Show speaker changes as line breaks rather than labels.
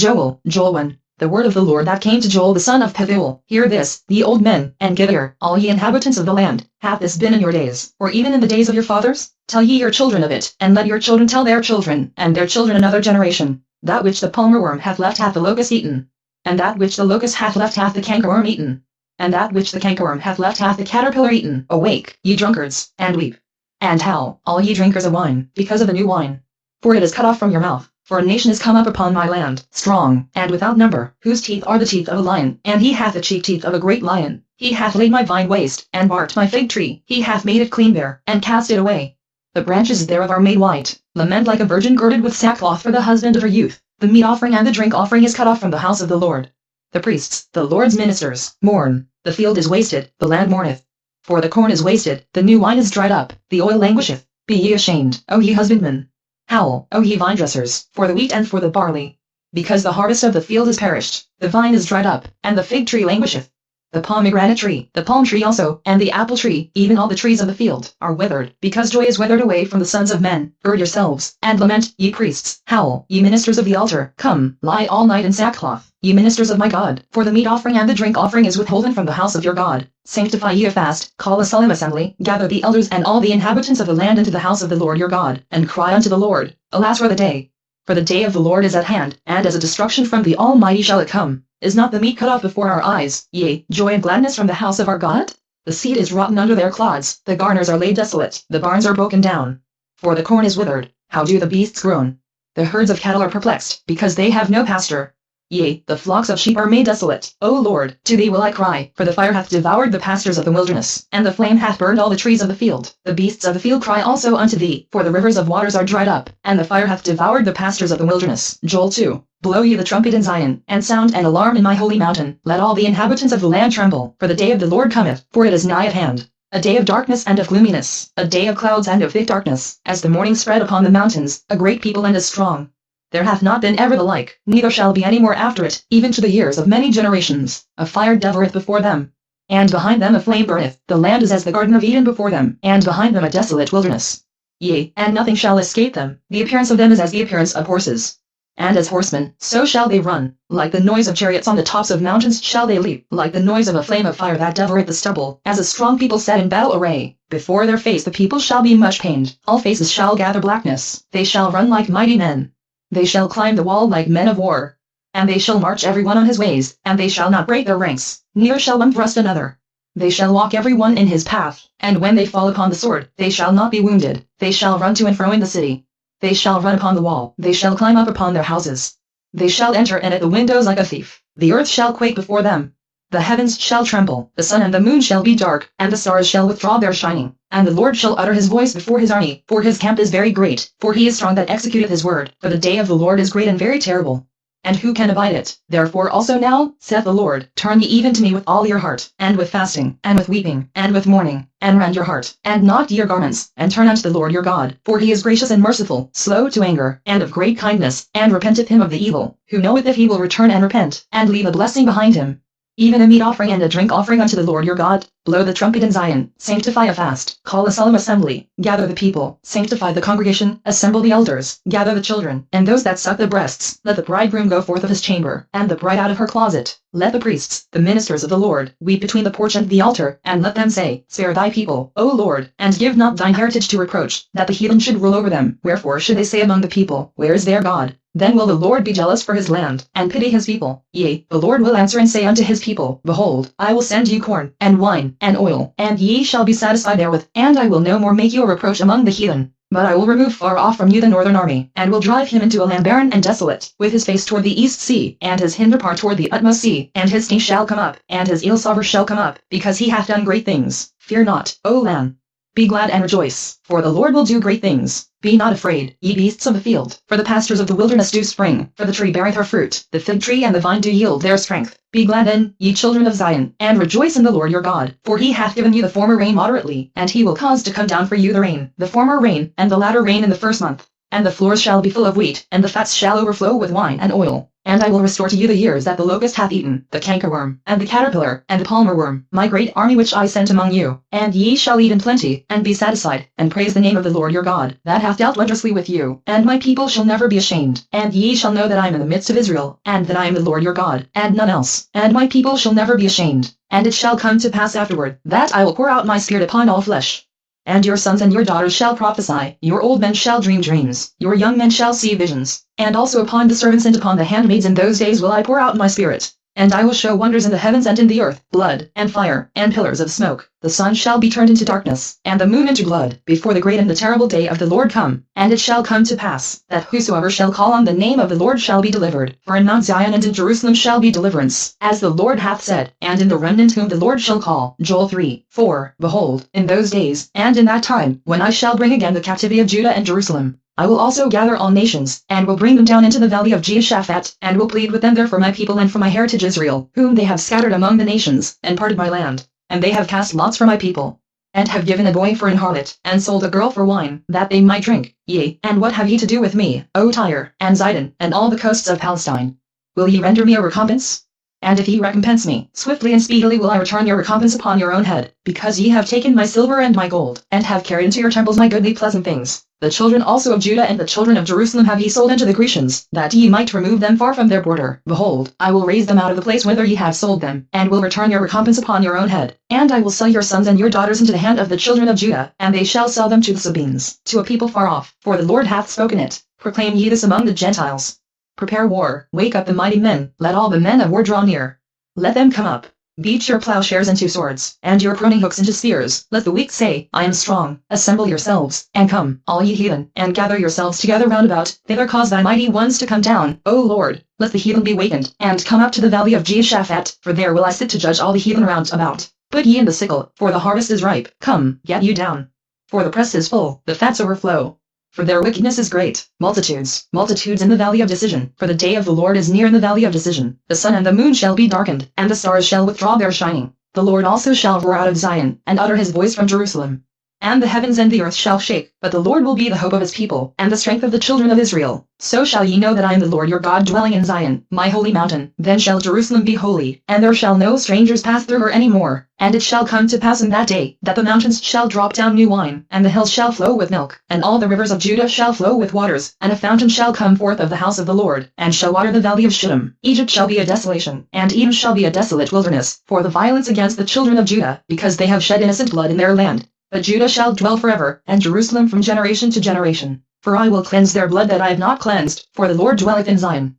Joel 1. The word of the Lord that came to Joel the son of Pethuel. Hear this, ye old men, and give ear, all ye inhabitants of the land. Hath this been in your days, or even in the days of your fathers? Tell ye your children of it, and let your children tell their children, and their children another generation. That which the palmerworm hath left hath the locust eaten. And that which the locust hath left hath the cankerworm eaten. And that which the cankerworm hath left hath the caterpillar eaten. Awake, ye drunkards, and weep. And howl, all ye drinkers of wine, because of the new wine. For it is cut off from your mouth. For a nation is come up upon my land, strong, and without number, whose teeth are the teeth of a lion, and he hath the cheek teeth of a great lion. He hath laid my vine waste, and barked my fig tree. He hath made it clean bare, and cast it away. The branches thereof are made white. Lament like a virgin girded with sackcloth for the husband of her youth. The meat offering and the drink offering is cut off from the house of the Lord. The priests, the Lord's ministers, mourn. The field is wasted, the land mourneth. For the corn is wasted, the new wine is dried up, the oil languisheth. Be ye ashamed, O ye husbandmen. Howl, O ye vine-dressers, for the wheat and for the barley. Because the harvest of the field is perished, the vine is dried up, and the fig tree languisheth. The pomegranate tree, the palm tree also, and the apple tree, even all the trees of the field, are withered, because joy is withered away from the sons of men. Gird yourselves, and lament, ye priests. Howl, ye ministers of the altar. Come, lie all night in sackcloth, ye ministers of my God, for the meat offering and the drink offering is withholden from the house of your God. Sanctify ye a fast, call a solemn assembly, gather the elders and all the inhabitants of the land into the house of the Lord your God, and cry unto the Lord. Alas for the day! For the day of the Lord is at hand, and as a destruction from the Almighty shall it come. Is not the meat cut off before our eyes, yea, joy and gladness from the house of our God? The seed is rotten under their clods, the garners are laid desolate, the barns are broken down. For the corn is withered, how do the beasts groan? The herds of cattle are perplexed, because they have no pasture. Yea, the flocks of sheep are made desolate. O Lord, to thee will I cry, for the fire hath devoured the pastures of the wilderness, and the flame hath burned all the trees of the field. The beasts of the field cry also unto thee, for the rivers of waters are dried up, and the fire hath devoured the pastures of the wilderness. Joel 2. Blow ye the trumpet in Zion, and sound an alarm in my holy mountain. Let all the inhabitants of the land tremble, for the day of the Lord cometh, for it is nigh at hand. A day of darkness and of gloominess, a day of clouds and of thick darkness, as the morning spread upon the mountains, a great people and as strong. There hath not been ever the like, neither shall be any more after it, even to the years of many generations. A fire devoureth before them, and behind them a flame burneth. The land is as the garden of Eden before them, and behind them a desolate wilderness. Yea, and nothing shall escape them. The appearance of them is as the appearance of horses. And as horsemen, so shall they run. Like the noise of chariots on the tops of mountains shall they leap, like the noise of a flame of fire that devoureth the stubble, as a strong people set in battle array. Before their face the people shall be much pained, all faces shall gather blackness. They shall run like mighty men. They shall climb the wall like men of war. And they shall march every one on his ways, and they shall not break their ranks, neither shall one thrust another. They shall walk every one in his path, and when they fall upon the sword, they shall not be wounded. They shall run to and fro in the city. They shall run upon the wall, they shall climb up upon their houses. They shall enter in at the windows like a thief. The earth shall quake before them. The heavens shall tremble, the sun and the moon shall be dark, and the stars shall withdraw their shining. And the Lord shall utter his voice before his army, for his camp is very great, for he is strong that executeth his word. For the day of the Lord is great and very terrible. And who can abide it? Therefore also now, saith the Lord, turn ye even to me with all your heart, and with fasting, and with weeping, and with mourning, and rend your heart, and knock ye your garments, and turn unto the Lord your God. For he is gracious and merciful, slow to anger, and of great kindness, and repenteth him of the evil, who knoweth if he will return and repent, and leave a blessing behind him. Even a meat offering and a drink offering unto the Lord your God. Blow the trumpet in Zion, sanctify a fast, call a solemn assembly, gather the people, sanctify the congregation, assemble the elders, gather the children, and those that suck the breasts. Let the bridegroom go forth of his chamber, and the bride out of her closet. Let the priests, the ministers of the Lord, weep between the porch and the altar, and let them say, Spare thy people, O Lord, and give not thine heritage to reproach, that the heathen should rule over them. Wherefore should they say among the people, Where is their God? Then will the Lord be jealous for his land, and pity his people. Yea, the Lord will answer and say unto his people, Behold, I will send you corn, and wine, and oil, and ye shall be satisfied therewith, and I will no more make you a reproach among the heathen. But I will remove far off from you the northern army, and will drive him into a land barren and desolate, with his face toward the east sea, and his hinder part toward the utmost sea. And his knee shall come up, and his eel salver shall come up, because he hath done great things. Fear not, O land. Be glad and rejoice, for the Lord will do great things. Be not afraid, ye beasts of the field, for the pastures of the wilderness do spring, for the tree beareth her fruit, the fig tree and the vine do yield their strength. Be glad then, ye children of Zion, and rejoice in the Lord your God, for he hath given you the former rain moderately, and he will cause to come down for you the rain, the former rain, and the latter rain in the first month. and the floors shall be full of wheat, and the fats shall overflow with wine and oil. And I will restore to you the years that the locust hath eaten, the cankerworm, and the caterpillar, and the palmer worm, my great army which I sent among you. And ye shall eat in plenty, and be satisfied, and praise the name of the Lord your God, that hath dealt wondrously with you. And my people shall never be ashamed. And ye shall know that I am in the midst of Israel, and that I am the Lord your God, and none else. And my people shall never be ashamed. And it shall come to pass afterward, that I will pour out my spirit upon all flesh. And your sons and your daughters shall prophesy, your old men shall dream dreams, your young men shall see visions. And also upon the servants and upon the handmaids in those days will I pour out my spirit. And I will show wonders in the heavens and in the earth, blood, and fire, and pillars of smoke. The sun shall be turned into darkness, and the moon into blood, before the great and the terrible day of the Lord come. And it shall come to pass, that whosoever shall call on the name of the Lord shall be delivered. For in Mount Zion and in Jerusalem shall be deliverance, as the Lord hath said, and in the remnant whom the Lord shall call. Joel 3:4. Behold, in those days, and in that time, when I shall bring again the captivity of Judah and Jerusalem, I will also gather all nations, and will bring them down into the valley of Jehoshaphat, and will plead with them there for my people and for my heritage Israel, whom they have scattered among the nations, and parted my land. And they have cast lots for my people, and have given a boy for an harlot, and sold a girl for wine, that they might drink. Yea, and what have ye to do with me, O Tyre, and Zidon, and all the coasts of Palestine? Will ye render me a recompense? And if ye recompense me, swiftly and speedily will I return your recompense upon your own head, because ye have taken my silver and my gold, and have carried into your temples my goodly pleasant things. The children also of Judah and the children of Jerusalem have ye sold unto the Grecians, that ye might remove them far from their border. Behold, I will raise them out of the place whither ye have sold them, and will return your recompense upon your own head. And I will sell your sons and your daughters into the hand of the children of Judah, and they shall sell them to the Sabines, to a people far off, for the Lord hath spoken it. Proclaim ye this among the Gentiles. Prepare war, wake up the mighty men, let all the men of war draw near. Let them come up. Beat your plowshares into swords, and your pruning hooks into spears. Let the weak say, I am strong. Assemble yourselves, and come, all ye heathen, and gather yourselves together round about. Thither cause thy mighty ones to come down, O Lord. Let the heathen be wakened, and come up to the valley of Jehoshaphat, for there will I sit to judge all the heathen round about. Put ye in the sickle, for the harvest is ripe. Come, get you down. For the press is full, the fats overflow. For their wickedness is great, multitudes, multitudes in the valley of decision. For the day of the Lord is near in the valley of decision. The sun and the moon shall be darkened, and the stars shall withdraw their shining. The Lord also shall roar out of Zion, and utter his voice from Jerusalem. And the heavens and the earth shall shake, but the Lord will be the hope of his people, and the strength of the children of Israel. So shall ye know that I am the Lord your God dwelling in Zion, my holy mountain. Then shall Jerusalem be holy, and there shall no strangers pass through her any more. And it shall come to pass in that day, that the mountains shall drop down new wine, and the hills shall flow with milk, and all the rivers of Judah shall flow with waters, and a fountain shall come forth of the house of the Lord, and shall water the valley of Shittim. Egypt shall be a desolation, and Edom shall be a desolate wilderness, for the violence against the children of Judah, because they have shed innocent blood in their land. But Judah shall dwell forever, and Jerusalem from generation to generation. For I will cleanse their blood that I have not cleansed, for the Lord dwelleth in Zion.